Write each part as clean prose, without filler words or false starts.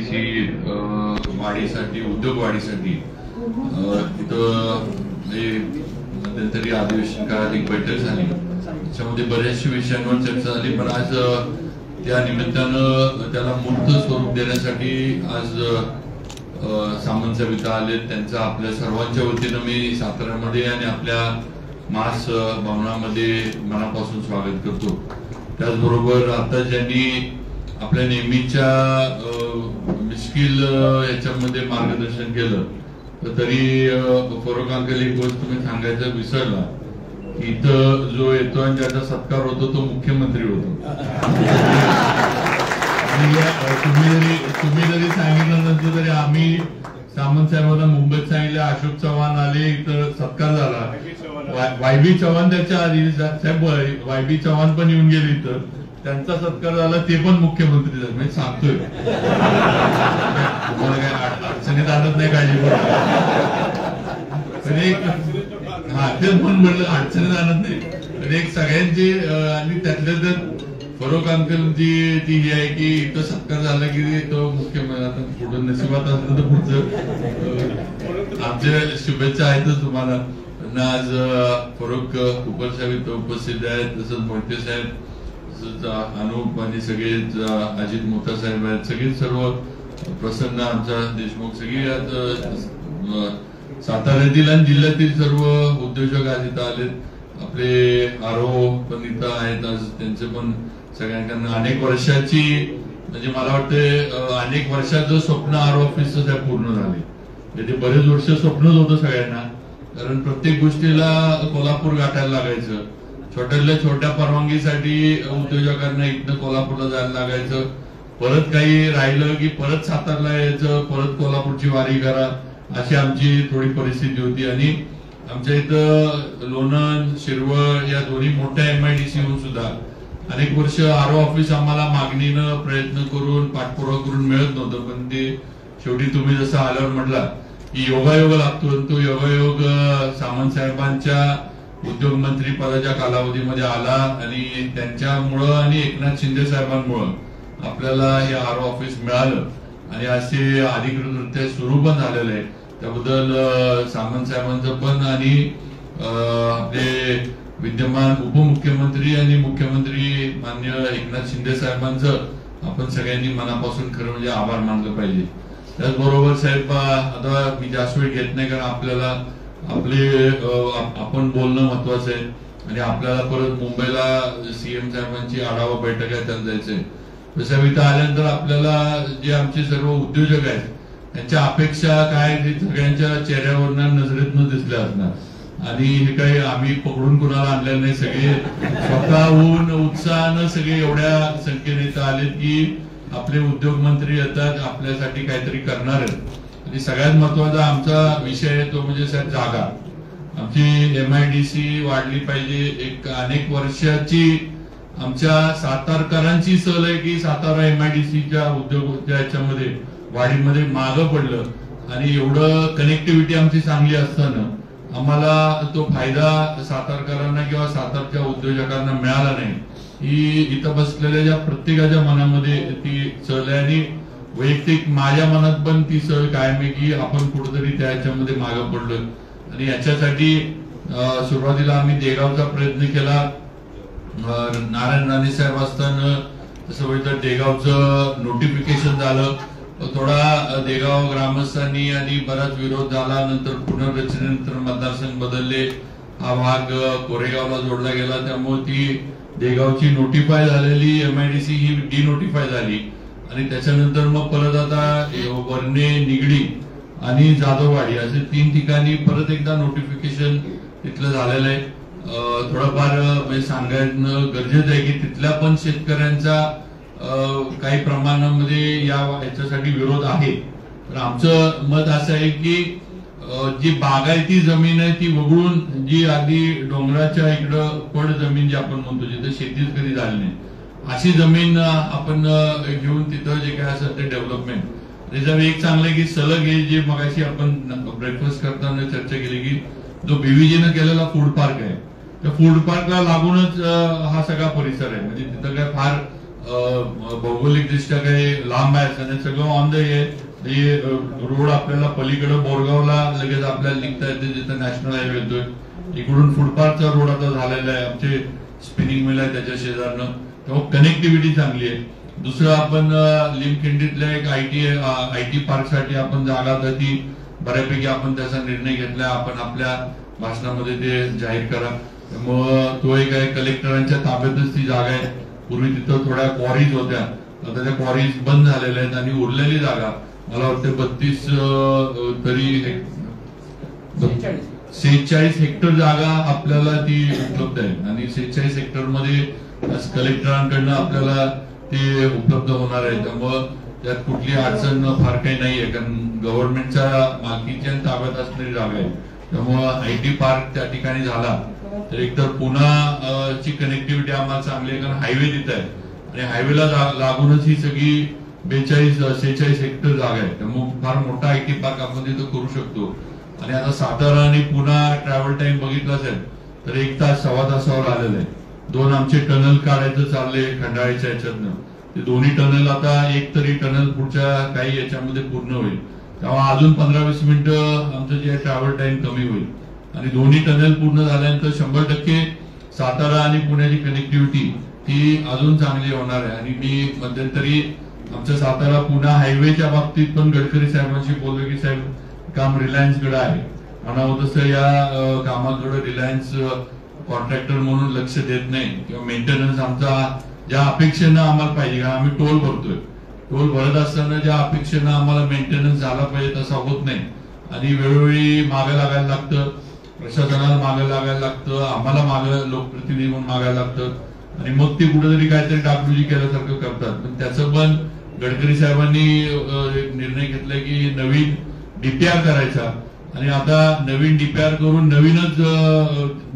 MIDC वाढीसाठी, उद्योग वाढीसाठी तिथं मध्यंतरी अधिवेशन काळात एक बैठक झाली. त्याच्यामध्ये बऱ्याचशा विषयांवर चर्चा झाली, पण आज त्या निमित्तानं त्याला मूर्त स्वरूप देण्यासाठी आज सामंत साहेब इथं आले. त्यांचं आपल्या सर्वांच्या वतीनं मी साताऱ्यामध्ये आणि आपल्या मास भवनामध्ये मनापासून स्वागत करतो. त्याचबरोबर आता ज्यांनी आपल्या नेहमीच्या मिश्किल याच्यामध्ये मार्गदर्शन केलं, तरी फरोक अंकल एक गोष्ट तुम्ही सांगायचं विसरला की इथं जो येतो आणि ज्याचा सत्कार होतो तो मुख्यमंत्री होतो. तुम्ही जरी सांगितलं नसलं तरी आम्ही सामंत साहेबांना मुंबईत सांगितले, अशोक चव्हाण आले, इथं सत्कार झाला. वायबी चव्हाण त्याच्या आधी साहेब वायबी चव्हाण पण येऊन गेले, इथं त्यांचा सत्कार झाला, ते पण मुख्यमंत्री झाले. म्हणजे सांगतोय तुम्हाला काय अडचणीत आणत नाही काळजी तेच पण म्हणलं अडचणीत आणत नाही. तर एक सगळ्यांची आणि त्यातल्या त्यात फरोक अंकलची ती ही आहे की इथं सत्कार झाला की तो मुख्यमंत्री. आता पुढं नशिबात असलं तर पुढचं आमच्या शुभेच्छा आहेतच तुम्हाला. आज फरोक कुपर साहेब इथं उपस्थित आहेत, तसंच मोहिते साहेब, तसंच अनुप आणि सगळे अजित मोता साहेब आहेत, सगळे सर्व प्रसन्न आमचा देशमुख, सगळे साताऱ्यातील आणि जिल्ह्यातील सर्व उद्योजक आज इथं आलेत. आपले आरो पण इथं आहेत आज, त्यांचे पण सगळ्यांकडनं अनेक वर्षाची, म्हणजे मला वाटतं अनेक वर्षाचं स्वप्न आरो ऑफिसचं साहेब पूर्ण झाले. म्हणजे बरेच वर्ष स्वप्नच होतं सगळ्यांना, कारण प्रत्येक गोष्टीला कोल्हापूर गाठायला लागायचं. छोट्यातल्या छोट्या परवानगीसाठी उद्योजकांना इथनं कोल्हापूरला जायला लागायचं. परत काही राहिलं की परत सातारला यायचं, परत कोल्हापूरची वारी करा, अशी आमची थोडी परिस्थिती होती. आणि आमच्या इथं लोणंद, शिरवळ या दोन्ही मोठ्या एमआयडीसी होऊन सुद्धा अनेक वर्ष आरो ऑफिस आम्हाला मागणीनं प्रयत्न करून पाठपुरावा करून मिळत नव्हतं. पण ते शेवटी तुम्ही जसं आल्यावर म्हटला की योगायोग लागतो, तो योगायोग सामंत साहेबांच्या उद्योग मंत्री पदाच्या कालावधीमध्ये आला आणि त्यांच्यामुळं आणि एकनाथ शिंदे साहेबांमुळं आपल्याला हे आरो ऑफिस मिळालं आणि असे अधिकृतरित्या सुरू पण झालेलं आहे. त्याबद्दल सामंत साहेबांचं पण आणि आपले विद्यमान उपमुख्यमंत्री आणि मुख्यमंत्री मान्य एकनाथ शिंदे साहेबांचं आपण सगळ्यांनी मनापासून खरं म्हणजे आभार मानलं पाहिजे. त्याचबरोबर साहेब आता मी जास्त वेळ घेत नाही, कारण आपल्याला आपण बोलणं महत्वाचं आहे आणि आपल्याला परत मुंबईला सीएम साहेबांची आढावा बैठक आहे त्यात जायचंय. साहेब इथं आल्यानंतर आपल्याला जे आमचे सर्व उद्योजक आहेत त्यांच्या अपेक्षा काय सगळ्यांच्या चेहऱ्यावरनं नजरेतनं दिसल्या असणार आणि हे काही आम्ही पकडून कुणाला आणलेलं नाही. सगळे स्वतःहून उत्साहानं सगळे एवढ्या संख्येने इथं आलेत की आपले उद्योग मंत्री येतात, आपल्यासाठी काहीतरी करणार आहेत. आणि सगळ्यात महत्वाचा आमचा विषय आहे तो म्हणजे साहेब जागा. आमची एमआयडीसी वाढली पाहिजे. एक अनेक वर्षाची आमच्या सातारकरांची सहल आहे की सातारा एमआयडीसीच्या उद्योगाच्या याच्यामध्ये वाढीमध्ये मागं पडलं आणि एवढं कनेक्टिव्हिटी आमची चांगली असताना आम्हाला तो फायदा सातारकरांना किंवा सातारच्या उद्योजकांना मिळाला नाही. ही इथं बसलेल्या ज्या प्रत्येकाच्या मनामध्ये ती सहल आहे आणि वैयक्तिक माझ्या मनात पण ती सहल कायम आहे की आपण कुठेतरी त्याच्यामध्ये मागं पडलोय. आणि याच्यासाठी सुरुवातीला आम्ही देगावचा प्रयत्न केला. नारायण राणे साहेब असताना तसं बघितलं देगावचं नोटिफिकेशन झालं, थोडा देगाव ग्रामस्थांनी आणि बराच विरोध झाला. नंतर पुनर्रचनेनंतर मतदारसंघ बदलले, हा भाग कोरेगावला जोडला गेला, त्यामुळे ती देगावची नोटिफाय झालेली एमआयडीसी ही डिनोटिफाय झाली. आणि त्याच्यानंतर मग परत आता वर्णे, निगडी आणि जाधववाडी असे 3 ठिकाणी परत एकदा नोटिफिकेशन तिथलं झालेलं आहे. थोडंफार म्हणजे सांगायचं गरजेचं आहे की तिथल्या पण शेतकऱ्यांचा काही प्रमाणामध्ये याच्यासाठी विरोध आहे. तर आमचं मत असं आहे की जी बागायती जमीन आहे ती वगळून जी आधी डोंगराच्या इकडं पड जमीन जी आपण म्हणतो जिथे शेतीच कधी झाली नाही अशी जमीन आपण घेऊन तिथं जे काय असेल ते डेव्हलपमेंट. त्याच्यावर एक चांगलं की सलग हे जे मगाशी आपण ब्रेकफास्ट करताना चर्चा केली की जो बीव्हीजीनं केलेला फूड पार्क आहे त्या फूड पार्कला लागूनच हा सगळा परिसर आहे. म्हणजे तिथं काय फार भौगोलिक दृष्ट्या काही लांब आहे आणि सगळं ऑन द हे रोड आपल्याला पलीकडे बोरगावला लगेच आपल्याला निघता येते, जिथे नॅशनल हायवे येतोय. इकडून फुटपाथचा रोड आता झालेला आहे, आमचे स्पिनिंग मिल आहे त्याच्या शेजारनं, तेव्हा कनेक्टिव्हिटी चांगली आहे. दुसरं आपण लिमखिंडीतल्या एक आयटी पार्क साठी आपण जागा तर ती बऱ्यापैकी आपण त्याचा निर्णय घेतलाय, आपण आपल्या भाषणामध्ये ते जाहीर करा. मग तो एक आहे, कलेक्टरांच्या ताब्यातच ती जागा आहे. पूर्वी तिथं थोड्या क्वारीज होत्या, आता त्या क्वारीज बंद झालेल्या आहेत आणि उरलेली जागा मला वाटतं 32 तरी 46 हेक्टर जागा आपल्याला ती उपलब्ध आहे आणि 46 हेक्टर मध्ये कलेक्टरांकडनं आपल्याला ते उपलब्ध होणार आहे. त्यामुळं त्यात कुठली अडचण फार काही नाहीये, कारण गव्हर्नमेंटच्या मालकीच्या ताब्यात असणारी जागा आहे. त्यामुळं आयटी पार्क त्या ठिकाणी झाला तर एकतर पुन्हा ची कनेक्टिव्हिटी आम्हाला चांगली आहे, कारण हायवे तिथं आहे आणि हायवेला लागूनच ही सगळी 46 हेक्टर जागा आहे. त्यामुळे फार मोठा आयटी पार्क आपण तिथं करू शकतो. आणि आता सातारा आणि पुन्हा ट्रॅव्हल टाइम बघितला असेल तर 1 तास 1.25 तासावर आलेलं आहे. 2 आमचे टनल काढायचं चाललंय खंडाळीच्या याच्यातनं, ते दोन्ही टनल आता एक तरी टनल पुढच्या काही याच्यामध्ये पूर्ण होईल, तेव्हा अजून 15-20 मिनिटं आमचं जे ट्रॅव्हल टाइम कमी होईल. आणि दोन्ही टनल पूर्ण झाल्यानंतर 100% सातारा आणि पुण्याची कनेक्टिव्हिटी ती अजून चांगली होणार आहे. आणि मी मध्यंतरी आमच्या सातारा पुणा हायवेच्या बाबतीत पण गडकरी साहेबांशी बोललो की साहेब काम रिलायन्सकडे आहे, म्हणावं तसं या कामाकडे रिलायन्स कॉन्ट्रॅक्टर म्हणून लक्ष देत नाही किंवा मेंटेनन्स आमचा ज्या अपेक्षेनं आम्हाला पाहिजे, कारण आम्ही टोल भरतोय, टोल भरत असताना ज्या अपेक्षेनं आम्हाला मेंटेनन्स झाला पाहिजे तसा होत नाही. आणि वेळोवेळी मागे लागायला लागतं, प्रशासनाला मागे लागायला लागतं, आम्हाला मागे लोकप्रतिनिधी म्हणून मागायला लागतं आणि मग ते कुठेतरी काहीतरी डागडुजी केल्यासारखं करतात. पण त्याचं पण गडकरी साहेबांनी निर्णय घेतलाय की नवीन डीपीआर करायचा आणि आता नवीन डीपीआर करून नवीनच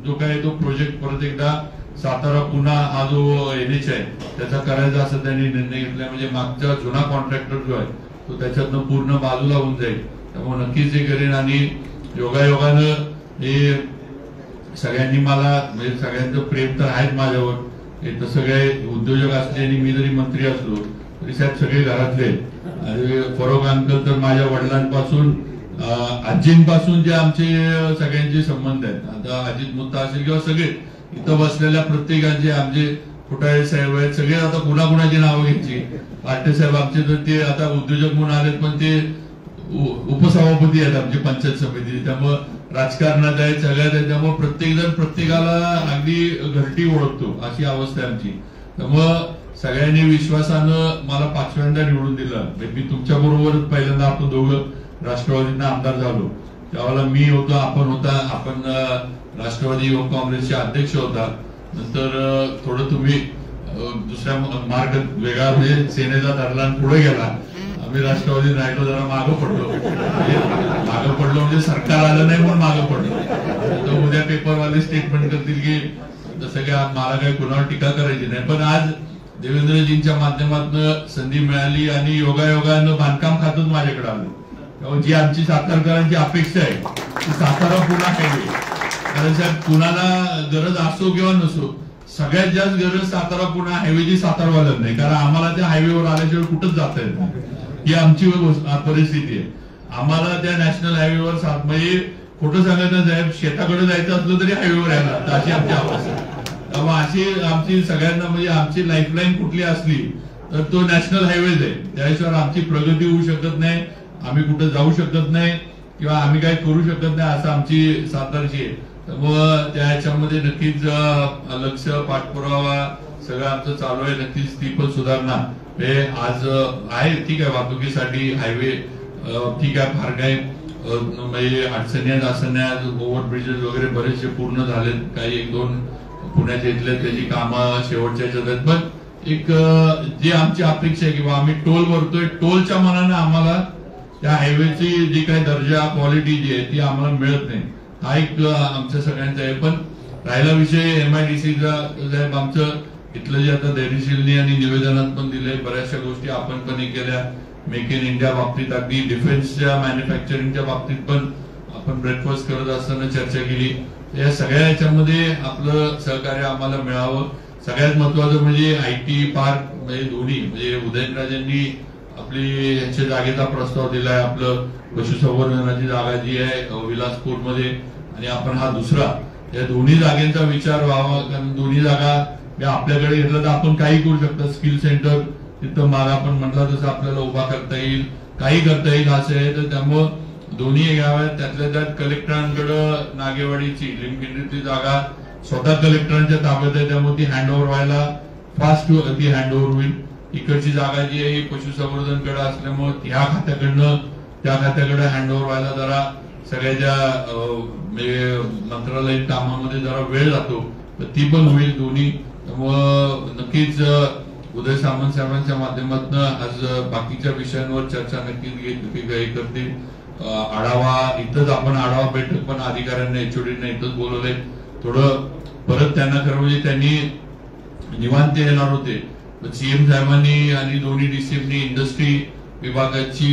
जो काय तो प्रोजेक्ट परत एकदा सातारा पुन्हा हा जो NH आहे त्याचा करायचा असं त्यांनी निर्णय घेतलाय. म्हणजे मागचा जुना कॉन्ट्रॅक्टर जो आहे तो त्याच्यातनं पूर्ण बाजूला होऊन जाईल. त्यामुळे नक्कीच हे करेन आणि योगायोगानं हे सगळ्यांनी मला म्हणजे सगळ्यांचं प्रेम तर आहेच माझ्यावर. हे तर सगळे उद्योजक असले आणि मी जरी मंत्री असलो तरी साहेब सगळे घरातले आणि फरोग अंकल तर माझ्या वडिलांपासून आजींपासून जे आमचे सगळ्यांचे संबंध आहेत. आता अजित मुत्ता असेल किंवा सगळे इथं बसलेल्या प्रत्येकाचे आमचे फुटाळे साहेब आहेत, सगळे आता कुणाकुणाची नावं घ्यायची. पाटे साहेब आमचे तर ते आता उद्योजक म्हणून आलेत पण ते उपसभापती आहेत आमची पंचायत समिती, त्यामुळं राजकारणात आहेत सगळ्यात आहे. त्यामुळे प्रत्येक जण प्रत्येकाला अगदी घरटी ओळखतो अशी अवस्था आहे आमची. त्यामुळं सगळ्यांनी विश्वासानं मला 5व्यांदा निवडून दिलं. मी तुमच्या बरोबरच पहिल्यांदा आपण दोघं राष्ट्रवादींना आमदार झालो, त्यावेळेला मी होतो, आपण होता, आपण राष्ट्रवादी युवक काँग्रेसचे अध्यक्ष होता. नंतर थोडं तुम्ही दुसऱ्या मार्ग वेगळा म्हणजे सेनेचा धरला आणि पुढे गेला, आम्ही राष्ट्रवादी राहिलो, जरा मागं पडलो. मागं पडलो म्हणजे सरकार आलं नाही म्हणून मागं पडलो. तर उद्या पेपरवाले स्टेटमेंट करतील की जसं की मला काही कुणावर टीका करायची नाही. पण आज देवेंद्रजींच्या माध्यमातून संधी मिळाली आणि योगायोगानं बांधकाम खातच माझ्याकडे आलं. जी आमची सातारकरांची अपेक्षा आहे ती सातारा पुणा हायवे, कारण साहेब कुणाला गरज असो किंवा नसो सगळ्यात जास्त गरज सातारा पुणा हायवेची सातारवाल्यांना नाही, कारण आम्हाला त्या हायवेवर आल्याशिवाय कुठंच जाता येत नाही. ही आमची परिस्थिती आहे. आम्हाला त्या नॅशनल हायवेवर म्हणजे खोटं सांगायचं साहेब शेताकडे जायचं असलं तरी हायवेवर यायला लागतं अशी आमची अवस्था. त्यामुळे अशी आमची सगळ्यांना म्हणजे आमची लाईफलाईन कुठली असली तर तो नॅशनल हायवेज आहे, त्याशिवाय आमची प्रगती होऊ शकत नाही, आम्ही कुठं जाऊ शकत नाही किंवा आम्ही काही करू शकत नाही असं आमची सातारची आहे. त्यामुळं त्या ह्याच्यामध्ये नक्कीच लक्ष पाठपुरावा सगळं आमचं चालू आहे. नक्कीच ती पण सुधारणा हे आज आहे. ठीक आहे, वाहतुकीसाठी हायवे ठीक आहे, फार काही म्हणजे अडचणी आहेत असं नाही. ओव्हरब्रिजेस वगैरे बरेचसे पूर्ण झालेत, काही 1-2 पुण्याच्या इथले त्याची कामं शेवटच्या ह्याच्यात आहेत. पण एक जी आमची अपेक्षा आहे किंवा आम्ही टोल भरतोय, टोलच्या मनाने आम्हाला त्या हायवेची जी काही दर्जा क्वालिटी जी आहे ती आम्हाला मिळत नाही, हा एक आमच्या सगळ्यांचा आहे. पण राहिला विषय MIDCचा साहेब, आमचं इथलं जे आता धैर्यशीलनी आणि निवेदनात पण दिले, बऱ्याचशा गोष्टी आपण पण केल्या. मेक इन इंडिया बाबतीत, अगदी डिफेन्सच्या मॅन्युफॅक्चरिंगच्या बाबतीत पण आपण ब्रेकफास्ट करत असताना चर्चा केली. या सगळ्या याच्यामध्ये आपलं सहकार्य आम्हाला मिळावं. सगळ्यात महत्वाचं म्हणजे IT पार्क म्हणजे दोन्ही म्हणजे उदयनराजेंनी आपली यांच्या जागेचा प्रस्ताव दिलाय, आपलं पशुसंवर्धनाची जागा जी आहे विलासपूरमध्ये आणि आपण हा दुसरा, या दोन्ही जागेचा विचार व्हावा. कारण दोन्ही जागा आपल्याकडे घेतलं तर आपण काही करू शकतो. स्किल सेंटर तिथं माग आपण म्हटलं तसं आपल्याला उभा करता येईल, काही करता येईल असं आहे. तर त्यामुळं दोन्ही घ्याव्यात. त्यातल्या त्यात कलेक्टरांकडे नागेवाडीची लिमखिंडीतली जागा स्वतः कलेक्टरांच्या ताब्यात आहे, त्यामुळे ती हँडओव्हर व्हायला फास्ट ती हँडओव्हर होईल. इकडची जागा जी आहे ही पशुसंवर्धनकडे असल्यामुळे ह्या खात्याकडनं त्या खात्याकडे हँडओव्हर व्हायला जरा सगळ्याच्या मंत्रालयीन कामामध्ये जरा वेळ जातो, तर ती पण होईल दोन्ही. त्यामुळं नक्कीच उदय सामंत साहेबांच्या माध्यमातून आज बाकीच्या विषयांवर चर्चा नक्कीच करतील. आढावा इथंच आपण आढावा बैठक पण अधिकाऱ्यांना HODना इथंच बोलवलंय. थोडं परत त्यांना खरं म्हणजे त्यांनी निवांत येणार होते, CM साहेबांनी आणि दोन्ही DCMनी इंडस्ट्री विभागाची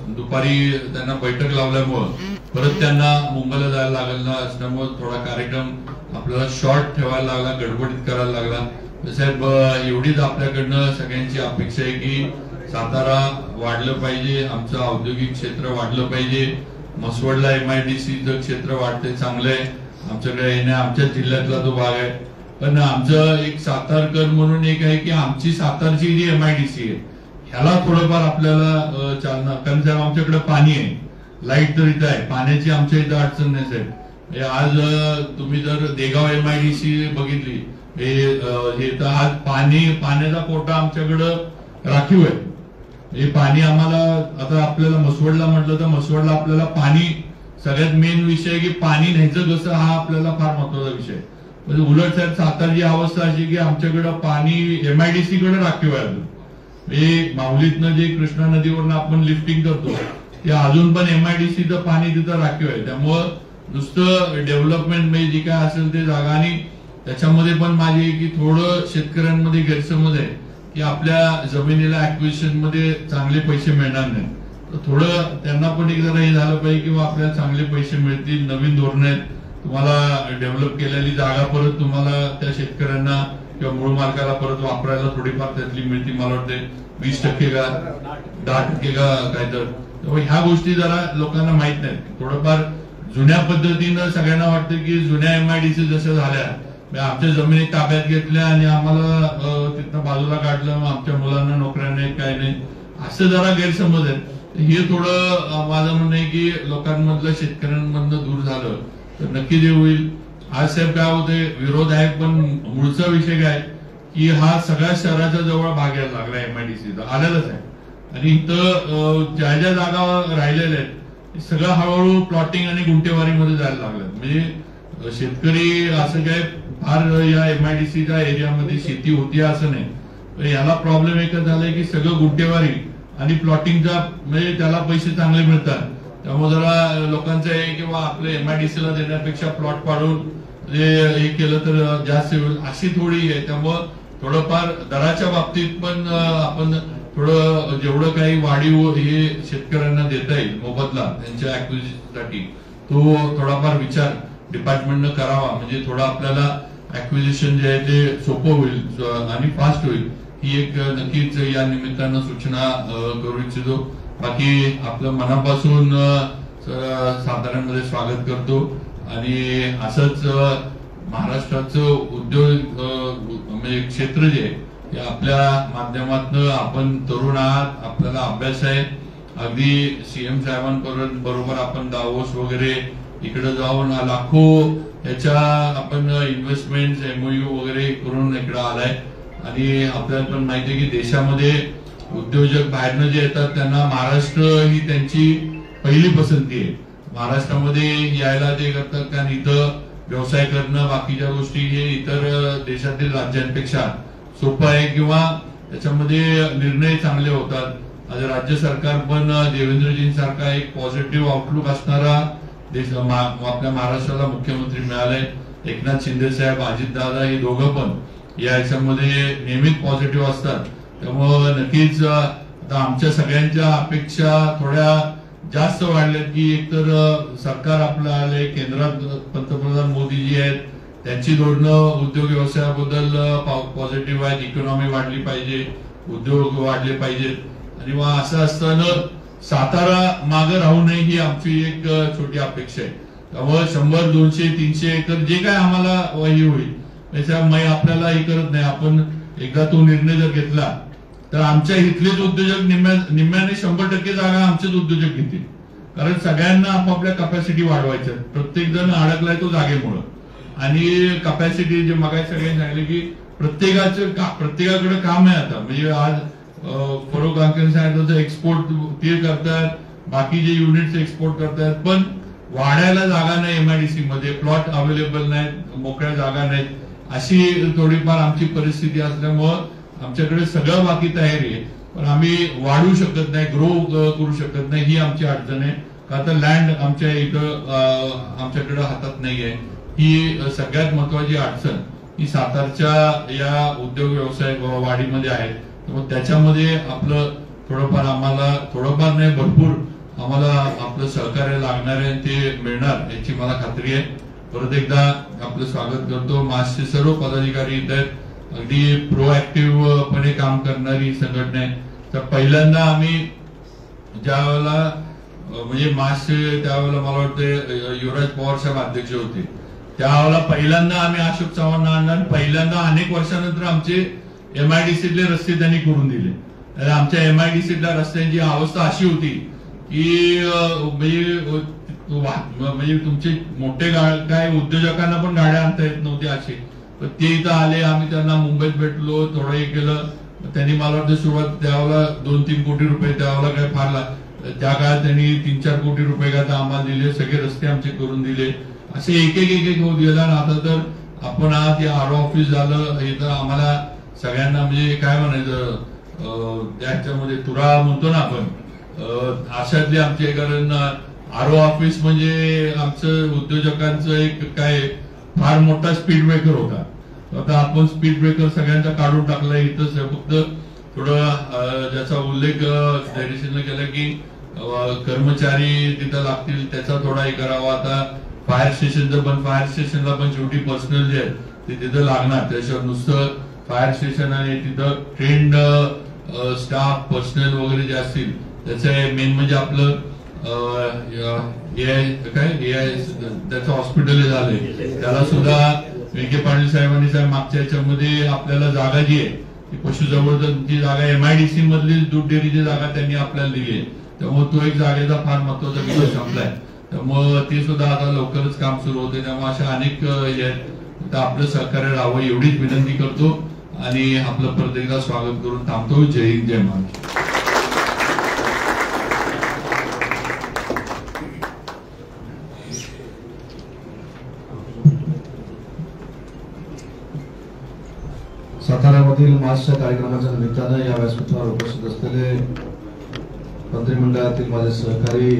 दुपारी त्यांना बैठक लावल्यामुळं परत त्यांना मुंबईला जायला लागलं ना, असल्यामुळे थोडा कार्यक्रम आपल्याला शॉर्ट ठेवायला लागला, गडबडीत करायला लागला. साहेब एवढीच आपल्याकडनं सगळ्यांची अपेक्षा आहे की सातारा वाढलं पाहिजे, आमचं औद्योगिक क्षेत्र वाढलं पाहिजे. मसवडला MIDCचं क्षेत्र वाढतंय, चांगलं आहे. आमच्याकडे आमच्या जिल्ह्यातला तो भाग आहे, पण आमचं एक सातारकर म्हणून एक आहे की आमची सातारची जी MIDC आहे ह्याला थोडंफार आपल्याला चालना. कारण आमच्याकडे पाणी आहे, लाईट तर इथं आहे, पाण्याची आमच्या इथं अडचण नाही साहेब. आज तुम्ही जर देगाव MIDC बघितली हे तर आज पाण्याचा कोटा आमच्याकडं राखीव आहे. हे पाणी आम्हाला आता आपल्याला मसवडला म्हटलं तर मसवडला आपल्याला पाणी सगळ्यात मेन विषय आहे की पाणी न्यायचं कसं, हा आपल्याला फार महत्वाचा विषय. म्हणजे उलट साहेब सातारची अवस्था अशी की आमच्याकडं पाणी MIDC कडे राखीव आहे. अजून माऊलीतनं जे कृष्णा नदीवरनं आपण लिफ्टिंग करतो ते अजून पण MIDCचं पाणी तिथं राखीव आहे. त्यामुळं नुसतं डेव्हलपमेंट म्हणजे जी काय असेल ते जागा, आणि त्याच्यामध्ये पण माझी की थोडं शेतकऱ्यांमध्ये गैरसमज आहे की आपल्या जमिनीला ऍक्विजिशन मध्ये चांगले पैसे मिळणार नाही. तर थोडं त्यांना पण एक जरा हे झालं पाहिजे किंवा आपल्याला चांगले पैसे मिळतील. नवीन धोरण आहेत, तुम्हाला डेव्हलप केलेली जागा परत तुम्हाला त्या शेतकऱ्यांना किंवा मूळ मार्गाला परत वापरायला थोडीफार त्यातली मिळती. मला वाटते 20% का 10% का काय तर ह्या गोष्टी जरा लोकांना माहित नाहीत. थोडंफार जुन्या पद्धतीनं सगळ्यांना वाटतं की जुन्या MIDC जसं झाल्या आमच्या जमिनी ताब्यात घेतल्या आणि आम्हाला तिथनं बाजूला काढलं, आमच्या मुलांना नोकऱ्या नाहीत काय नाही, असं जरा गैरसमज आहे. हे थोडं माझं म्हणणं आहे की लोकांमधलं शेतकऱ्यांमधलं दूर झालं तर नक्की जे होईल. आज साहेब काय होते, विरोध आहे पण मूळचा विषय काय की हा सगळ्या शहराच्या जवळ भाग यायला लागला MIDCचा, आलेलाच आहे. आणि इथं ज्या ज्या जागा राहिलेल्या आहेत सगळं हळूहळू प्लॉटिंग आणि गुंठेवारीमध्ये जायला लागलं. म्हणजे शेतकरी असं काय फार या MIDCच्या एरियामध्ये शेती होती असं नाही, पण याला प्रॉब्लेम एकच झालाय की सगळं गुंठेवारी आणि प्लॉटिंगचा म्हणजे त्याला पैसे चांगले मिळतात. त्यामुळे जरा लोकांचं आहे किंवा आपल्या MIDCला देण्यापेक्षा प्लॉट पाडून हे केलं तर जास्त होईल अशी थोडी आहे. त्यामुळं थोडंफार दराच्या बाबतीत पण आपण थोडं जेवढं काही वाढीव हे शेतकऱ्यांना देता येईल मोबदला त्यांच्या ऍक्विजिशनसाठी तो थोडाफार विचार डिपार्टमेंटनं करावा. म्हणजे थोडं आपल्याला ऍक्विजिशन जे आहे ते सोपं होईल आणि फास्ट होईल. ही एक नक्कीच या निमित्तानं सूचना करू इच्छितो. बाकी आपलं मनापासून साताऱ्यामध्ये स्वागत करतो आणि असंच महाराष्ट्राचं उद्योग म्हणजे क्षेत्र जे आहे ते आपल्या माध्यमातून आपण तरुण आहात, आपल्याला अभ्यास आहे. अगदी CM साहेबांबरोबर आपण दावोस वगैरे इकडे जाऊन लाखो याच्या आपण इन्व्हेस्टमेंट MOU वगैरे करून इकडे आलाय. आणि आपल्याला पण माहिती आहे की देशामध्ये उद्योजक बाहेरनं जे येतात त्यांना महाराष्ट्र ही त्यांची पहिली पसंती आहे. महाराष्ट्रामध्ये यायला ते करतात कारण इथं व्यवसाय करणं बाकीच्या गोष्टी हे इतर देशातील राज्यांपेक्षा सोपं आहे किंवा त्याच्यामध्ये निर्णय चांगले होतात. आज राज्य सरकार पण देवेंद्रजींसारखा एक पॉझिटिव्ह आउटलुक असणारा देश आपल्या महाराष्ट्राला मुख्यमंत्री मिळालाय. एकनाथ शिंदे साहेब, अजितदादा हे दोघं पण या याच्यामध्ये नेहमीच पॉझिटिव्ह असतात. त्यामुळं नक्कीच आता आमच्या सगळ्यांच्या अपेक्षा थोड्या जास्त वाढल्यात की एकतर सरकार आपलं आलंय, केंद्रात पंतप्रधान मोदीजी आहेत, त्यांची धोरणं उद्योग व्यवसायाबद्दल पॉझिटिव्ह आहेत. इकॉनॉमी वाढली पाहिजे, उद्योग वाढले पाहिजेत आणि मग असं असताना सातारा मागे राहू नये ही आमची एक छोटी अपेक्षा आहे. त्यामुळे 100, 200, 300 एकर जे काय आम्हाला हे होईल त्याच्यामुळे आपल्याला हे करत नाही. आपण एकदा तो निर्णय जर घेतला तर आमच्या इथलेच उद्योजक निम्म्याने 100% जागा आमचेच उद्योजक घेतील. कारण सगळ्यांना आपापल्या कपॅसिटी वाढवायच्या. प्रत्येक जण अडकलाय तो जागेमुळं आणि कपॅसिटी जे मगाशी सगळ्यांनी सांगितले की प्रत्येकाकडे काम आहे आता. म्हणजे आज फरोग अंकल सांगितलं एक्सपोर्ट ते करतात, बाकी जे युनिट्स एक्सपोर्ट करतात, पण वाढायला जागा नाही. MIDC मध्ये प्लॉट अवेलेबल नाहीत, मोकळ्या जागा नाहीत. अशी थोडीफार आमची परिस्थिती असल्यामुळं आमच्याकडे सगळं बाकी तयारी आहे, पण आम्ही वाढू शकत नाही, ग्रो करू शकत नाही. ही आमची अडचण आहे. का तर लँड आमच्या इथं आमच्याकडे हातात नाहीये. ही सगळ्यात महत्वाची अडचण ही सातारच्या या उद्योग व्यवसाय वाढीमध्ये आहे. मग त्याच्यामध्ये आपलं थोडंफार आम्हाला, थोडंफार नाही भरपूर आम्हाला आपलं सहकार्य लागणार आहे, ते मिळणार याची मला खात्री आहे. परत एकदा आपलं स्वागत करतो. मासचे सर्व पदाधिकारी इथे आहेत. अगदी प्रोएक्टिव्ह पणे काम करणारी संघटना आहे. तर पहिल्यांदा आम्ही ज्या वेळेला म्हणजे मासचे त्यावेळेला मला वाटतं युवराज पवार साहेब अध्यक्ष होते, त्यावेळेला पहिल्यांदा आम्ही अशोक चव्हाण आणणार. पहिल्यांदा अनेक वर्षानंतर आमचे MIDCतले रस्ते त्यांनी करून दिले. आमच्या MIDCतल्या रस्त्यांची अवस्था अशी होती की म्हणजे तुमचे मोठे काय उद्योजकांना पण गाड्या आणता येत नव्हत्या असे. पण ते इथं आले, आम्ही त्यांना मुंबईत भेटलो, थोडं हे केलं. त्यांनी मला वाटतं सुरुवात त्यावेळेला 2-3 कोटी रुपये त्यावेळेला काय फार त्या काळात त्यांनी 3-4 कोटी रुपये काय आम्हाला दिले. सगळे रस्ते आमचे करून दिले. असे एक होत गेला. आता तर आपण आज या RO ऑफिस झालं, इथं आम्हाला सगळ्यांना म्हणजे काय म्हणायचं त्याच्यामध्ये तुरा म्हणतो ना आपण, अशातले आमचे कारण RO ऑफिस म्हणजे आमचं उद्योजकांचं एक काय फार मोठा स्पीड ब्रेकर होता. आता आपण स्पीड ब्रेकर सगळ्यांचा काढून टाकला. इथंच फक्त थोडं ज्याचा उल्लेख धैर्यशीलने केला की कर्मचारी तिथं लागतील त्याचा थोडा हे करावा. आता फायर स्टेशनचं पण, फायर स्टेशनला पण शेवटी पर्सनल जे आहे ते तिथं लागणार. त्याशिवाय नुसतं फायर स्टेशन आणि तिथं ट्रेंड स्टाफ पर्सनल वगैरे जे असतील त्याचं मेन म्हणजे आपलं त्याचं हॉस्पिटल झालंय. त्याला सुद्धा विखे पाटील साहेबांनी मागच्या याच्यामध्ये आपल्याला जागा जी आहे ती पशुसंवर्धनची जागा MIDC मधली दूध डेअरीची जागा त्यांनी आपल्याला दिली आहे. त्यामुळे तो एक जागेचा फार महत्वाचा विषय संपलाय. त्यामुळे ते सुद्धा आता लवकरच काम सुरू होते. त्यामुळे अशा अनेक तर आपलं सहकार्य राहावं एवढीच विनंती करतो आणि आपलं परत एकदा स्वागत करून थांबतो. जय हिंद, जय महाराष्ट्र. साताऱ्यामधील मासच्या कार्यक्रमाच्या निमित्तानं या व्यासपीठावर उपस्थित असलेले मंत्रिमंडळातील माझे सहकारी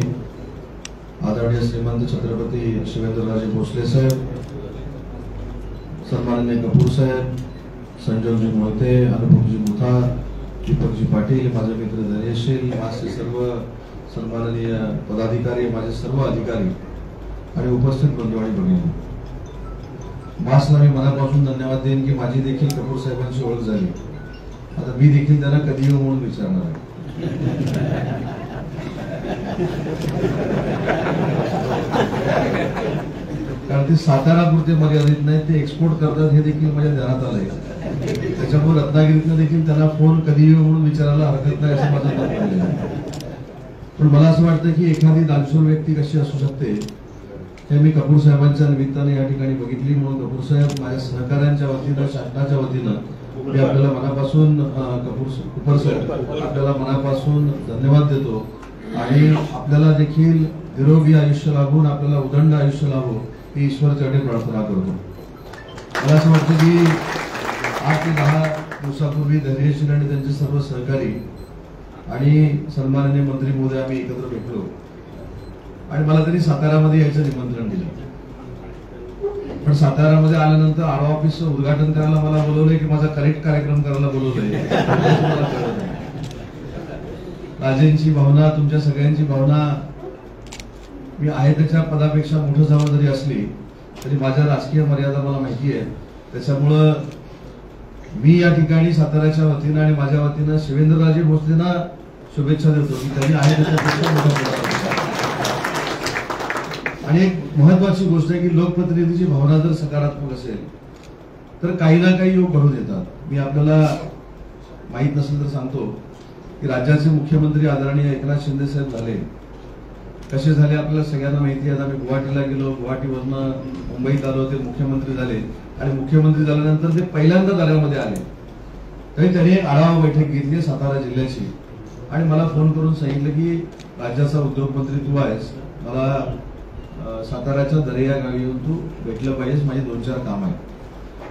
आदरणीय श्रीमंत छत्रपती शिवेंद्रराजे भोसले साहेब, सन्माननीय कपूर साहेब, संजोगजी मोहिते, अनुपमजी मुथा, दीपकजी पाटील, माझे मित्र धैर्यशील, मासचे सर्व सन्माननीय पदाधिकारी, माझे सर्व अधिकारी आणि उपस्थित बंधू आणि भगिनी, मासला मी मनापासून धन्यवाद देईन की माझी देखील कपूर साहेबांची ओळख झाली. आता मी देखील त्यांना कधी येऊ म्हणून विचारणार आहे. कारण ते सातारापुरते मर्यादित नाही, ते एक्सपोर्ट करतात हे देखील माझ्या ध्यानात आलंय. त्याच्यामुळे रत्नागिरीतनं देखील त्यांना फोन कधी येऊ म्हणून विचारायला हरकत नाही असं माझं मत आहे. पण मला असं वाटतं की एखादी दानशूर व्यक्ती कशी असू शकते हे मी कपूर साहेबांच्या निमित्ताने या ठिकाणी बघितली. म्हणून कपूर साहेब माझ्या सहकाऱ्यांच्या वतीनं, शासनाच्या वतीनं मी आपल्याला मनापासून कपूर साहेब आपल्याला मनापासून धन्यवाद देतो आणि आपल्याला देखील निरोगी आयुष्य लाभून आपल्याला उदंड आयुष्य लाभो ही ईश्वरचरणी प्रार्थना करतो. मला असं वाटतं की 8 ते 10 दिवसापूर्वी धैर्यशील आणि त्यांचे सर्व सहकारी आणि सन्माननीय मंत्री महोदय आम्ही एकत्र भेटलो आणि मला त्यांनी सातारामध्ये यायचं निमंत्रण दिलं. पण सातारामध्ये आल्यानंतर RO ऑफिसचं उद्घाटन करायला मला बोलवलंय की माझा करेक्ट कार्यक्रम करायला बोलवलंय. राजेंची भावना, तुमच्या सगळ्यांची भावना मी आहे त्याच्या पदापेक्षा मोठं जबाबदारी असली तरी माझ्या राजकीय मर्यादा मला माहिती आहे. त्याच्यामुळं मी या ठिकाणी साताऱ्याच्या वतीनं आणि माझ्या वतीनं शिवेंद्रराजे भोसलेंना शुभेच्छा देतो की त्यांनी आहे त्याच्यापेक्षा मोठा पुढाकार घेतला. आणि एक महत्वाची गोष्ट आहे की लोकप्रतिनिधीची भावना जर सकारात्मक असेल तर काही ना काही योग घडून येतात. मी आपल्याला माहित नसेल तर सांगतो की राज्याचे मुख्यमंत्री आदरणीय एकनाथ शिंदे साहेब झाले. कसे झाले आपल्याला सगळ्यांना माहिती आहे. आम्ही गुवाहाटीला गेलो, गुवाहाटीवरनं मुंबईत आलो, ते मुख्यमंत्री झाले आणि मुख्यमंत्री झाल्यानंतर ते पहिल्यांदा दऱ्यामध्ये आले. तरी त्यांनी एक आढावा बैठक घेतली सातारा जिल्ह्याची आणि मला फोन करून सांगितलं की राज्याचा उद्योगमंत्री तू आहेस, मला साताऱ्याच्या दरे या गावी येऊन तू भेटलं पाहिजेस, माझी 2-4 काम आहेत.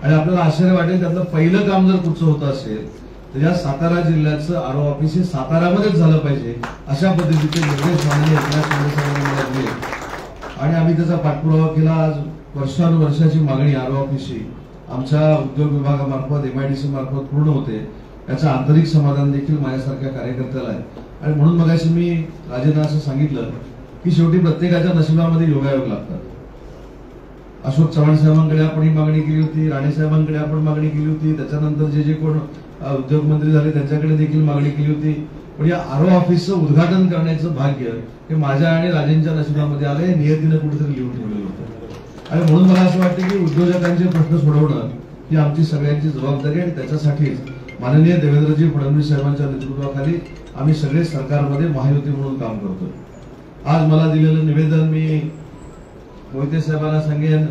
आणि आपल्याला आश्चर्य वाटेल त्यातलं पहिलं काम जर कुठचं होतं असेल तर या सातारा जिल्ह्याचं आरओ ऑफिस हे साताऱ्यामध्येच झालं पाहिजे अशा पद्धतीचे निर्देश माननीय एकनाथ शिंदे साहेबांनी मला दिले आणि आम्ही त्याचा पाठपुरावा केला. आज वर्षानुवर्षाची मागणी आरओ ऑफिसची आमच्या उद्योग विभागामार्फत एमआयडीसी मार्फत पूर्ण होते. याचं आंतरिक समाधान देखील माझ्यासारख्या कार्यकर्त्याला आहे. आणि म्हणून मगाशी मी राजेंना असं सांगितलं की शेवटी प्रत्येकाच्या नशिबामध्ये योगायोग लागतात. अशोक चव्हाण साहेबांकडे आपण ही मागणी केली होती, राणे साहेबांकडे आपण मागणी केली होती, त्याच्यानंतर जे कोण उद्योगमंत्री झाले त्यांच्याकडे देखील मागणी केली होती. पण या आरओ ऑफिसचं उद्घाटन करण्याचं भाग्य हे माझ्या आणि राजेंच्या नशिबामध्ये आलं, हे नियतीनं कुठेतरी लिहून ठेवलेलं होतं. आणि म्हणून मला असं वाटतं की उद्योजकांचे प्रश्न सोडवणं ही आमची सगळ्यांची जबाबदारी आहे आणि त्याच्यासाठीच माननीय देवेंद्रजी फडणवीस साहेबांच्या नेतृत्वाखाली आम्ही सगळे सरकारमध्ये महायुती म्हणून काम करतोय. आज मला दिलेलं निवेदन मी मोहिते साहेबांना सांगेन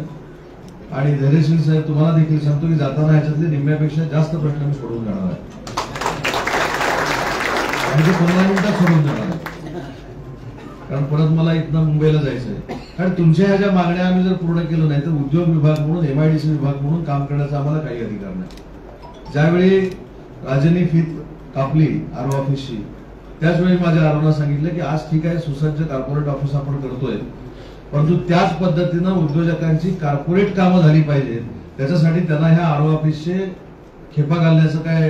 आणि धैर्यशील साहेब तुम्हाला देखील सांगतो की जाताना ह्याच्यातले निम्म्यापेक्षा जास्त प्रश्न मी सोडवून जाणार आहे आणि ते 15 मिनिटात सोडवून जाणार आहे. कारण परत मला इथनं मुंबईला जायचंय. कारण तुमच्या ह्या ज्या मागण्या आम्ही जर पूर्ण केलं नाही तर उद्योग विभाग म्हणून एमआयडीसी विभाग म्हणून काम करण्याचा आम्हाला काही अधिकार नाही. ज्यावेळी राजेंनी फीत कापली आरओ ऑफिसची त्याचवेळी माझ्या आरोना सांगितलं की आज ठीक आहे सुसज्ज कॉर्पोरेट ऑफिस आपण करतोय, परंतु त्याच पद्धतीनं उद्योजकांची कॉर्पोरेट कामं झाली पाहिजेत. त्याच्यासाठी त्यांना ह्या आरओ ऑफिसचे खेपा घालण्याचं काय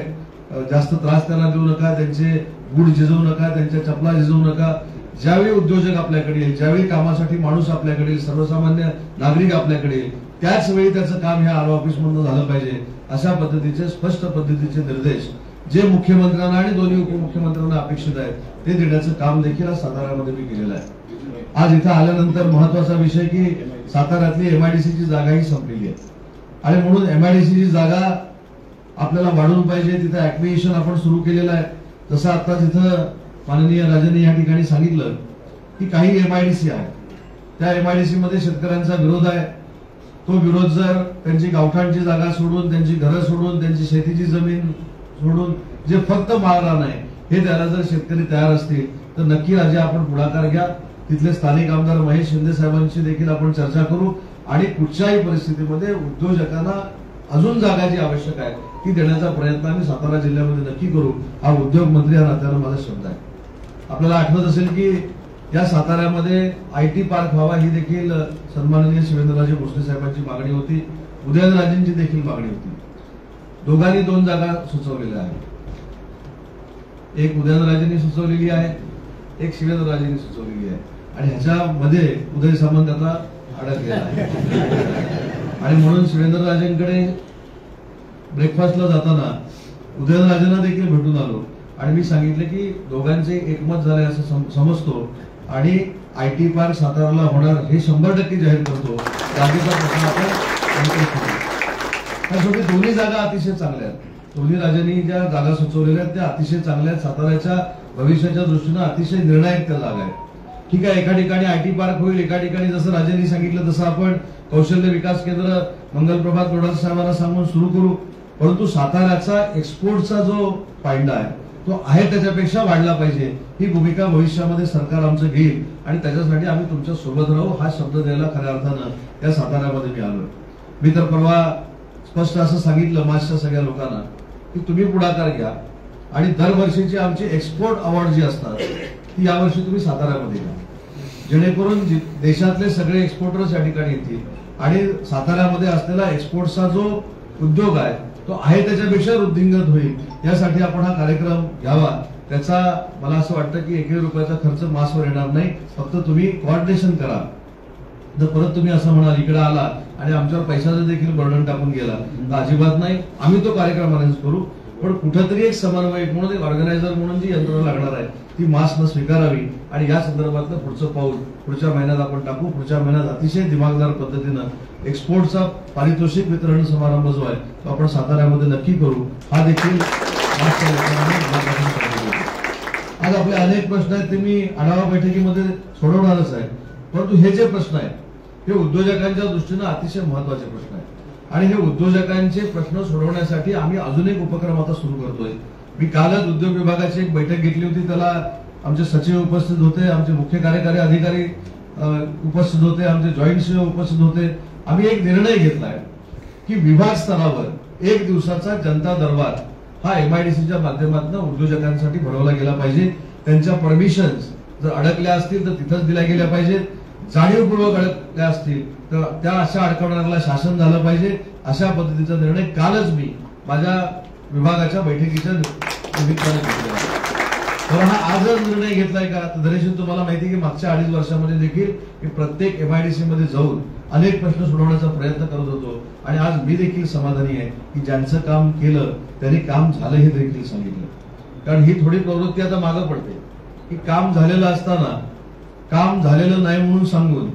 जास्त त्रास त्यांना देऊ नका, त्यांचे गुड झिजवू नका, त्यांच्या चपला झिजवू नका. ज्यावेळी उद्योजक आपल्याकडे येईल, ज्यावेळी कामासाठी माणूस आपल्याकडे येईल, सर्वसामान्य नागरिक आपल्याकडे येईल, त्याच वेळी त्याचं काम ह्या आरओ ऑफिस मधून झालं पाहिजे. अशा पद्धतीचे स्पष्ट पद्धतीचे निर्देश जे मुख्यमंत्र्यांना आणि दोन्ही उपमुख्यमंत्र्यांना अपेक्षित आहेत ते देण्याचं काम देखील आज साताऱ्यामध्ये मी केलेलं आहे. आज इथं आल्यानंतर महत्वाचा विषय की साताऱ्यातली एमआयडीसीची जागा ही संपलेली आहे आणि म्हणून एमआयडीसीची जागा आपल्याला वाढवून पाहिजे. तिथं ऍक्विजिशन आपण सुरू केलेलं आहे. जसं आता तिथं माननीय राजेंनी या ठिकाणी सांगितलं की काही एमआयडीसी आहे, त्या एमआयडीसी मध्ये शेतकऱ्यांचा विरोध आहे. तो विरोध जर त्यांची गावठाणची जागा सोडून, त्यांची घरं सोडून, त्यांची शेतीची जमीन सोडून जे फक्त माळरान आहे हे त्याला जर शेतकरी तयार असतील तर नक्की राजे आपण पुढाकार घ्या. तिथले स्थानिक आमदार महेश शिंदे साहेबांशी देखील आपण चर्चा करू आणि कुठच्याही परिस्थितीमध्ये उद्योजकांना अजून जागा जी आवश्यक आहे ती देण्याचा प्रयत्न आम्ही सातारा जिल्ह्यामध्ये नक्की करू. हा उद्योग मंत्री या नात्यानं माझा शब्द आहे. आपल्याला आठवत असेल की या साताऱ्यामध्ये आयटी पार्क व्हावा ही देखील सन्माननीय शिवेंद्रराजे भोसले साहेबांची मागणी होती, उदयनराजेंची देखील मागणी होती. दोघांनी 2 जागा सुचवलेल्या आहेत. एक उदयनराजेंनी सुचवलेली आहे, एक शिवेंद्रराजेंनी सुचवलेली आहे आणि ह्याच्यामध्ये उदय सामंत आता अडकलेला आहे. आणि म्हणून शिवेंद्रराजेंकडे ब्रेकफास्टला जाताना उदयनराजेंना देखील भेटून आलो आणि मी सांगितलं की दोघांचे एकमत झाले असं समजतो आणि आयटी पार्क साताराला होणार हे 100% जाहीर करतो. जागेचा प्रश्न आपण शेवटी दोन्ही जागा अतिशय चांगल्या आहेत. दोन्ही राजांनी ज्या जागा सुचवलेल्या आहेत त्या अतिशय चांगल्या आहेत. साताऱ्याच्या भविष्याच्या दृष्टीनं अतिशय निर्णायक त्या जागा आहेत. ठीक आहे, एका ठिकाणी आयटी पार्क होईल, एका ठिकाणी जसं राजांनी सांगितलं तसं आपण कौशल्य विकास केंद्र मंगलप्रभात लोढा साहेबांना सांगून सुरू करू. परंतु साताऱ्याचा एक्सपोर्टचा जो फायदा आहे तो आहे त्याच्यापेक्षा वाढला पाहिजे ही भूमिका भविष्यामध्ये सरकार आमचं घेईल आणि त्याच्यासाठी आम्ही तुमच्या सोबत राहू हा शब्द द्यायला खऱ्या अर्थानं या साताऱ्यामध्ये मी आलो. मी तर परवा स्पष्ट असं सांगितलं माझ्या सगळ्या लोकांना की तुम्ही पुढाकार घ्या आणि दरवर्षीची आमची एक्सपोर्ट अवॉर्ड जी असतात ती यावर्षी तुम्ही साताऱ्यामध्ये घ्या, जेणेकरून देशातले सगळे एक्सपोर्टर्स या ठिकाणी येतील आणि साताऱ्यामध्ये असलेला एक्सपोर्टचा जो उद्योग आहे तो आहे त्याच्यापेक्षा वृद्धिंगत होईल. यासाठी आपण हा कार्यक्रम घ्यावा. त्याचा मला असं वाटतं की 1 रुपयाचा खर्च मासवर येणार नाही. फक्त तुम्ही कोऑर्डिनेशन करा. जर परत तुम्ही असं म्हणाल इकडे आला आणि आमच्यावर पैशाचं देखील बर्डन टाकून गेला तर अजिबात नाही. आम्ही तो कार्यक्रम अरेंज करू, पण कुठेतरी एक समन्वयक म्हणून, एक ऑर्गनायझर म्हणून जी यंत्रणा लागणार आहे ती मास्कनं स्वीकारावी आणि या संदर्भातलं पुढचं पाऊल पुढच्या महिन्यात आपण टाकू. पुढच्या महिन्यात अतिशय दिमागदार पद्धतीनं एक्सपोर्टचा पारितोषिक वितरण समारंभ जो आहे तो आपण साताऱ्यामध्ये नक्की करू. हा देखील आज आपले अनेक प्रश्न आहेत ते मी आढावा बैठकीमध्ये सोडवणारच आहे, परंतु हे जे प्रश्न आहेत हे उद्योजकांच्या दृष्टीनं अतिशय महत्वाचे प्रश्न आहेत आणि हे उद्योजकांचे प्रश्न सोडवण्यासाठी आम्ही अजून एक उपक्रम आता सुरू करतोय. मी कालच उद्योग विभागाची एक बैठक घेतली होती, त्याला आमचे सचिव उपस्थित होते, आमचे मुख्य कार्यकारी अधिकारी उपस्थित होते, आमचे जॉईंट सीओ उपस्थित होते. आम्ही एक निर्णय घेतलाय की विभाग स्तरावर एक दिवसाचा जनता दरबार हा एमआयडीसीच्या माध्यमातून उद्योजकांसाठी भरवला गेला पाहिजे. त्यांच्या परमिशन्स जर अडकल्या असतील तर तिथंच दिल्या गेल्या पाहिजेत, जाणीवपूर्वक अडकल्या असतील तर त्या अशा अडकवणाऱ्याला शासन झालं पाहिजे. अशा पद्धतीचा निर्णय कालच मी माझ्या विभागाच्या बैठकीच्या निमित्ताने घेतलेला. तर हा आजच निर्णय घेतलाय का तर दरेशील तुम्हाला माहिती की मागच्या 2.5 वर्षामध्ये देखील मी प्रत्येक एमआयडीसी मध्ये जाऊन अनेक प्रश्न सोडवण्याचा प्रयत्न करत होतो आणि आज मी देखील समाधानी आहे की ज्यांचं काम केलं त्यांनी काम झालं हे देखील सांगितलं. कारण ही थोडी प्रवृत्ती आता मागं पडते की काम झालेलं असताना काम झालेलं नाही म्हणून सांगून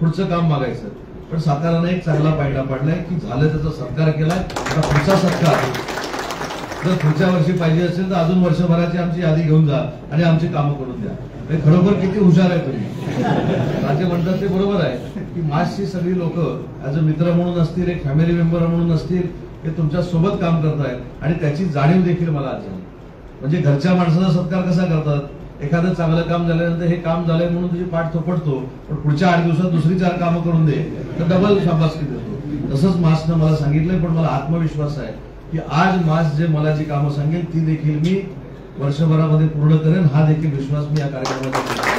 पुढचं काम मागायचं. पण साताराने एक चांगला पायंडा पाडलाय की झालं त्याचा सत्कार केलाय. आता पुढचा सत्कार जर पुढच्या वर्षी पाहिजे असेल तर अजून वर्षभराची आमची यादी घेऊन जा आणि आमची कामं करून द्या. खरोखर किती हुशार आहे तुम्ही. राजे म्हणतात ते बरोबर आहे की मासची सगळी लोक ऍज अ मित्र म्हणून असतील, एक फॅमिली मेंबर म्हणून असतील, हे तुमच्या सोबत काम करतायत आणि त्याची जाणीव देखील मला आज झाली. म्हणजे घरच्या माणसाचा सत्कार कसा करतात, एखादं चांगलं काम झाल्यानंतर हे काम झालंय म्हणून तुझी पाठ थोपटतो, पण पुढच्या 8 दिवसात दुसरी 4 कामं करून दे तर डबल शाबासकी देतो. तसंच मासनं मला सांगितलंय. पण मला आत्मविश्वास आहे की आज मास जे मला जी कामं सांगेल ती देखील मी वर्षभरामध्ये पूर्ण करेन. हा देखील विश्वास मी या कार्यक्रमाचा.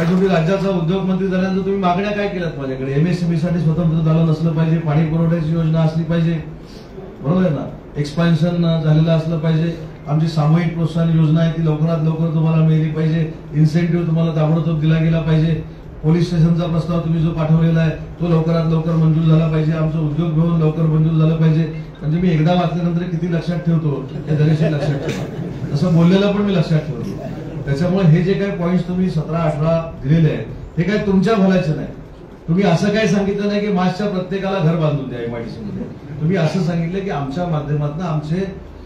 तुम्ही राज्याचा उद्योग मंत्री झाल्यानंतर तुम्ही मागण्या काय केल्यात माझ्याकडे. एमएसएमई साठी स्वतंत्र झालं नसलं पाहिजे, पाणी पुरवठ्याची योजना असली पाहिजे, बरोबर आहे ना, एक्सपान्शन झालेलं असलं पाहिजे, आमची सामूहिक प्रोत्साहन योजना आहे ती लवकरात लवकर तुम्हाला मिळाली पाहिजे, इन्सेंटिव्ह तुम्हाला ताबडतोब दिला गेला पाहिजे, पोलीस स्टेशनचा प्रस्ताव तुम्ही जो पाठवलेला आहे तो लवकरात लवकर मंजूर झाला पाहिजे, आमचं उद्योग भवन लवकर मंजूर झालं पाहिजे. म्हणजे मी एकदा वाचल्यानंतर किती लक्षात ठेवतो ते दरेशी लक्षात ठेवा. तसं बोललेलं पण मी लक्षात ठेवतो. त्याच्यामुळे हे जे काही पॉईंट्स तुम्ही 17-18 दिलेले आहेत हे काय तुमच्या भल्याचे नाही. तुम्ही असं काही सांगितलं नाही की मार्चच्या प्रत्येकाला घर बांधून द्या एमआयडीसी मध्ये. तुम्ही असं सांगितलं की आमच्या माध्यमातून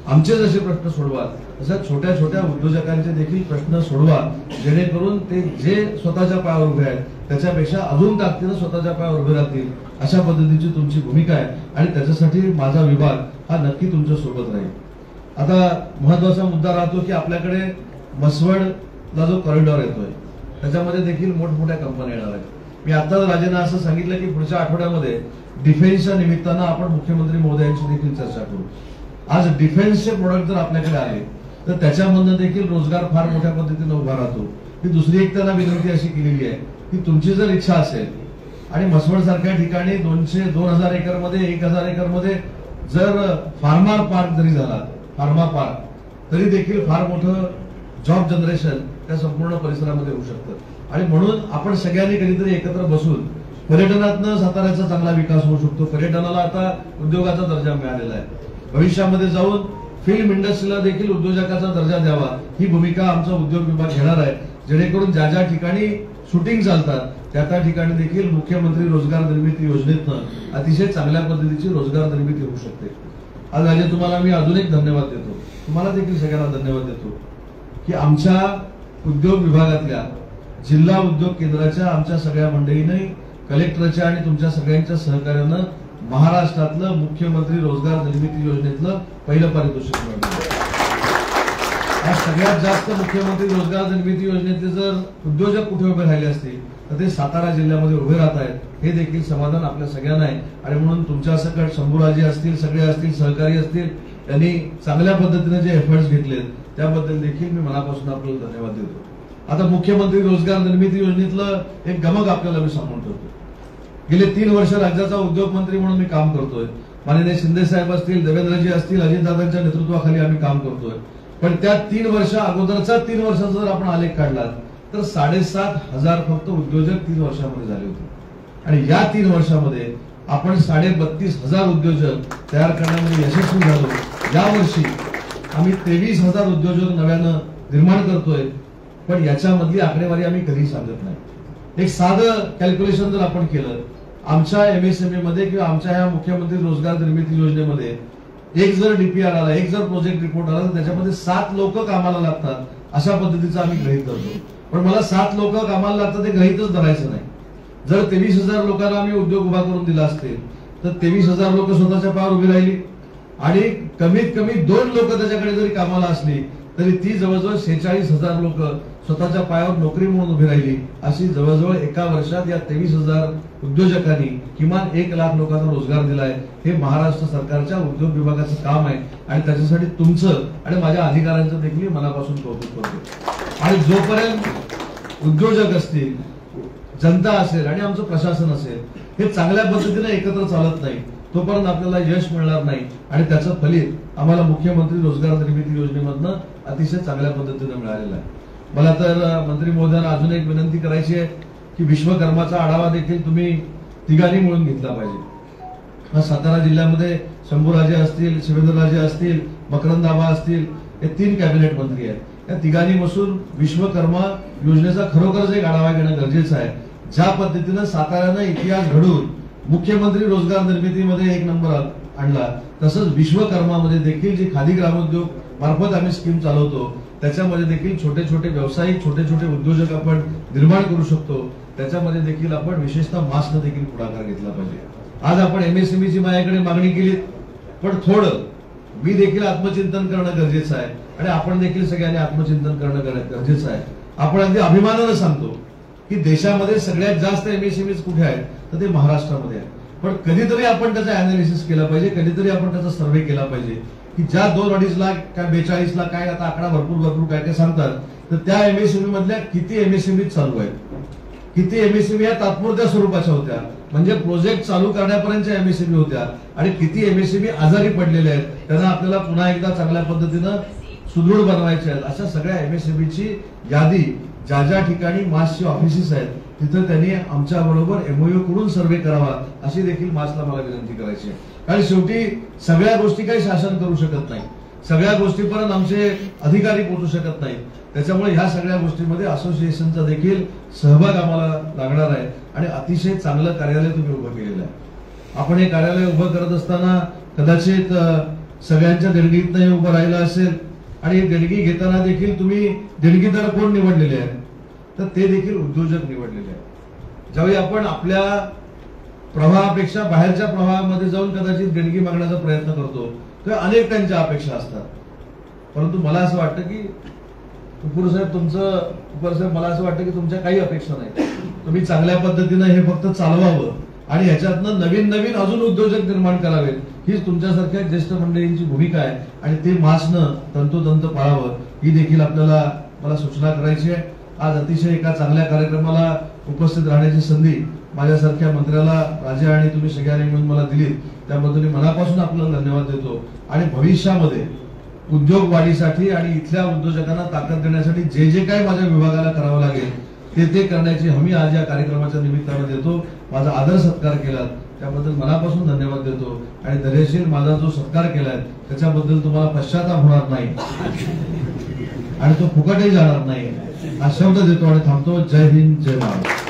आमचे जसे प्रश्न सोडवा तसं छोट्या छोट्या उद्योजकांचे देखील प्रश्न सोडवा, जेणेकरून ते जे स्वतःच्या पायावर उभे आहेत त्याच्यापेक्षा अजून ताकदीनं स्वतःच्या पायावर उभे राहतील. अशा पद्धतीची तुमची भूमिका आहे आणि त्याच्यासाठी माझा विभाग हा नक्की तुमच्या सोबत राहील. आता महत्वाचा मुद्दा राहतो की आपल्याकडे मसवडला जो कॉरिडॉर येतोय त्याच्यामध्ये देखील मोठमोठ्या कंपन्या येणार आहेत. मी आता राजेंना असं सांगितलं की पुढच्या आठवड्यामध्ये डिफेन्सच्या निमित्तानं आपण मुख्यमंत्री महोदयांची देखील चर्चा करू. आज डिफेन्सचे प्रोडक्ट जर आपल्याकडे आले तर त्याच्यामधनं देखील रोजगार फार मोठ्या पद्धतीने उभा राहतो. ही दुसरी एक त्यांना विनंती अशी केलेली आहे की तुमची जर इच्छा असेल आणि मसवड सारख्या ठिकाणी 2,000 एकर मध्ये 1,000 एकर मध्ये जर फार्मा पार्क जरी झाला, फार्मा पार्क, तरी देखील फार मोठं जॉब जनरेशन त्या संपूर्ण परिसरामध्ये होऊ शकतं. आणि म्हणून आपण सगळ्यांनी कधीतरी एकत्र बसून पर्यटनातनं साताऱ्याचा चांगला विकास होऊ शकतो. पर्यटनाला आता उद्योगाचा दर्जा मिळालेला आहे. भविष्यामध्ये जाऊन फिल्म इंडस्ट्रीला देखील उद्योजकाचा दर्जा द्यावा ही भूमिका आमचा उद्योग विभाग घेणार आहे, जेणेकरून ज्या ज्या ठिकाणी शूटिंग चालतात त्या ठिकाणी देखील मुख्यमंत्री रोजगार निर्मिती योजनेतनं अतिशय चांगल्या पद्धतीची रोजगार निर्मिती होऊ शकते. आज राजे तुम्हाला मी अजून एक धन्यवाद देतो, तुम्हाला देखील सगळ्यांना धन्यवाद देतो की आमच्या उद्योग विभागातल्या जिल्हा उद्योग केंद्राच्या आमच्या सगळ्या मंडळीने कलेक्टरच्या आणि तुमच्या सगळ्यांच्या सहकार्यानं महाराष्ट्रातलं मुख्यमंत्री रोजगार निर्मिती योजनेतलं पहिलं पारितोषिक मिळवलं. आज सगळ्यात जास्त मुख्यमंत्री रोजगार निर्मिती योजनेतले जर उद्योजक कुठे उभे राहिले असतील तर ते सातारा जिल्ह्यामध्ये उभे राहत आहेत. हे देखील समाधान आपल्या सगळ्यांना आहे. आणि म्हणून तुमच्या सकट शंभूराजे असतील, सगळे असतील, सहकारी असतील, त्यांनी चांगल्या पद्धतीने जे एफर्ट्स घेतलेत त्याबद्दल देखील मी मनापासून आपल्याला धन्यवाद देतो. आता मुख्यमंत्री रोजगार निर्मिती योजनेतलं एक गमक आपल्याला मी सांगून ठेवतो. गेले 3 वर्ष राज्याचा उद्योग मंत्री म्हणून मी काम करतोय. माननीय शिंदे साहेब असतील, देवेंद्रजी असतील, अजितदादांच्या नेतृत्वाखाली आम्ही काम करतोय. पण त्या 3 वर्ष अगोदरचा 3 वर्षाचा जर आपण आलेख काढला तर 7,500 फक्त उद्योजक 3 वर्षामध्ये झाले होते. आणि या 3 वर्षामध्ये आपण 32,500 उद्योजक तयार करण्यामध्ये यशस्वी झालो. यावर्षी आम्ही 23,000 उद्योजक नव्यानं निर्माण करतोय. पण याच्यामधली आकडेवारी आम्ही कधीही सांगत नाही. एक साधं कॅल्क्युलेशन जर आपण केलं, आमच्या एमएसएमई मध्ये किंवा आमच्या ह्या मुख्यमंत्री रोजगार निर्मिती योजनेमध्ये एक जर डीपीआर आला, एक जर प्रोजेक्ट रिपोर्ट आला, तर त्याच्यामध्ये 7 लोक कामाला लागतात, अशा पद्धतीचं आम्ही गृहीत धरतो. पण मला 7 लोक कामाला लागतात ते गृहीतच धरायचं नाही. जर 23,000 लोकांना आम्ही उद्योग उभा करून दिला असतील तर 23,000 लोक स्वतःच्या पायावर उभी राहिली आणि कमीत कमी 2 लोक त्याच्याकडे जरी कामाला असली तरी ती जवळजवळ 46,000 लोक स्वतःच्या पायावर नोकरी म्हणून उभी राहिली. अशी जवळजवळ एका वर्षात या 23,000 उद्योजकांनी किमान 1 लाख लोकांना रोजगार दिलाय. हे महाराष्ट्र सरकारच्या उद्योग विभागाचं काम आहे आणि त्याच्यासाठी तुमचं आणि माझ्या अधिकाऱ्यांचं देखील मनापासून कौतुक करतो. आणि जोपर्यंत उद्योजक असतील, जनता असेल आणि आमचं प्रशासन असेल हे चांगल्या पद्धतीने एकत्र चालत नाही, तोपर्यंत आपल्याला यश मिळणार नाही. आणि त्याचं फलित आम्हाला मुख्यमंत्री रोजगार निर्मिती योजनेमधनं अतिशय चांगल्या पद्धतीने मिळालेलं आहे. मला तर मंत्री महोदयांना अजून एक विनंती करायची आहे की विश्वकर्माचा आढावा देखील तुम्ही तिघांनी मिळून घेतला पाहिजे. सातारा जिल्ह्यामध्ये शंभूराजे असतील, शिवेंद्रराजे असतील, मकरंदाबा असतील, हे 3 कॅबिनेट मंत्री आहेत. या तिघांनी बसून विश्वकर्मा योजनेचा खरोखरच एक आढावा घेणं गरजेचं आहे. ज्या पद्धतीनं साताऱ्यानं इतिहास घडून मुख्यमंत्री रोजगार निर्मितीमध्ये 1 नंबर आणला, तसंच विश्वकर्मामध्ये देखील जी खादी ग्रामोद्योग मार्फत आम्ही स्कीम चालवतो त्याच्यामध्ये देखील छोटे छोटे व्यावसायिक, छोटे छोटे उद्योजक आपण निर्माण करू शकतो. त्याच्यामध्ये देखील आपण विशेषतः मास्कनं देखील पुढाकार घेतला पाहिजे. आज आपण एमएसएमईची माझ्याकडे मागणी केली, पण थोडं मी देखील आत्मचिंतन करणं गरजेचं आहे आणि आपण देखील सगळ्यांनी आत्मचिंतन करणं गरजेचं आहे. आपण अगदी अभिमानानं सांगतो की देशामध्ये सगळ्यात जास्त एमएसएमईज कुठे आहेत तर ते महाराष्ट्रामध्ये आहे. पण कधीतरी आपण त्याचा अनालिसिस केला पाहिजे, कधीतरी आपण त्याचा सर्व्हे केला पाहिजे की ज्या 2-2.5 लाख काय 42 लाख काय आता आकडा भरपूर काय काय सांगतात, तर त्या एमएसएमई मधल्या किती एमएसएमई चालू आहेत, किती एमएसएमई या तात्पुरत्या स्वरूपाच्या होत्या म्हणजे प्रोजेक्ट चालू करण्यापर्यंतच्या एमएसएमई होत्या आणि किती एमएसएमई आजारी पडलेल्या आहेत, त्यांना आपल्याला पुन्हा एकदा चांगल्या पद्धतीनं सुदृढ बनवायचे आहेत. अशा सगळ्या एमएसएमईची यादी ज्या ज्या ठिकाणी मासची ऑफिसेस आहेत तिथं त्यांनी आमच्या बरोबर एमओयू करून सर्व्हे करावा अशी देखील मासला मला विनंती करायची आहे. कारण शेवटी सगळ्या गोष्टी काही शासन करू शकत नाही, सगळ्या गोष्टीपर्यंत आमचे अधिकारी पोहोचू शकत नाहीत. त्याच्यामुळे ह्या सगळ्या गोष्टीमध्ये असोसिएशनचा देखील सहभाग आम्हाला लागणार आहे आणि अतिशय चांगलं कार्यालय तुम्ही उभं केलेलं आहे. आपण हे कार्यालय उभं करत असताना कदाचित सगळ्यांच्या देणगीतनं हे उभं राहिलं असेल आणि देणगी घेताना देखील तुम्ही देणगीदार कोण निवडलेले आहेत तर ते देखील उद्योजक निवडलेले आहेत. ज्यावेळी आपण आपल्या प्रवाहापेक्षा बाहेरच्या प्रवाहामध्ये जाऊन कदाचित देणगी मागण्याचा प्रयत्न करतो तर अनेक त्यांच्या अपेक्षा असतात. परंतु मला असं वाटतं की कुपूर साहेब मला असं वाटतं की तुमच्या काही अपेक्षा नाही. तुम्ही चांगल्या पद्धतीनं हे फक्त चालवावं आणि ह्याच्यातनं नवीन नवीन अजून उद्योजक निर्माण करावेत हीच तुमच्यासारख्या ज्येष्ठ मंडळींची भूमिका आहे आणि ते मासनं तंतोतंत पाळावं ही देखील आपल्याला मला सूचना करायची आहे. आज अतिशय एका चांगल्या कार्यक्रमाला उपस्थित राहण्याची संधी माझ्यासारख्या मंत्र्याला राजा आणि तुम्ही सगळ्यांनी मिळून मला दिली, त्याबद्दल मी मनापासून आपल्याला धन्यवाद देतो. आणि भविष्यामध्ये उद्योग वाढीसाठी आणि इथल्या उद्योजकांना ताकद देण्यासाठी जे जे काही माझ्या विभागाला करावं लागेल ते करण्याची हमी आज या कार्यक्रमाच्या निमित्तानं देतो. माझा आदर सत्कार केला त्याबद्दल मनापासून धन्यवाद देतो आणि धैर्यशील माझा जो सत्कार केलाय त्याच्याबद्दल तुम्हाला पश्चाताप होणार नाही आणि तो फुकटही जाणार नाही हा शब्द देतो आणि थांबतो. जय हिंद, जय महाराष्ट्र.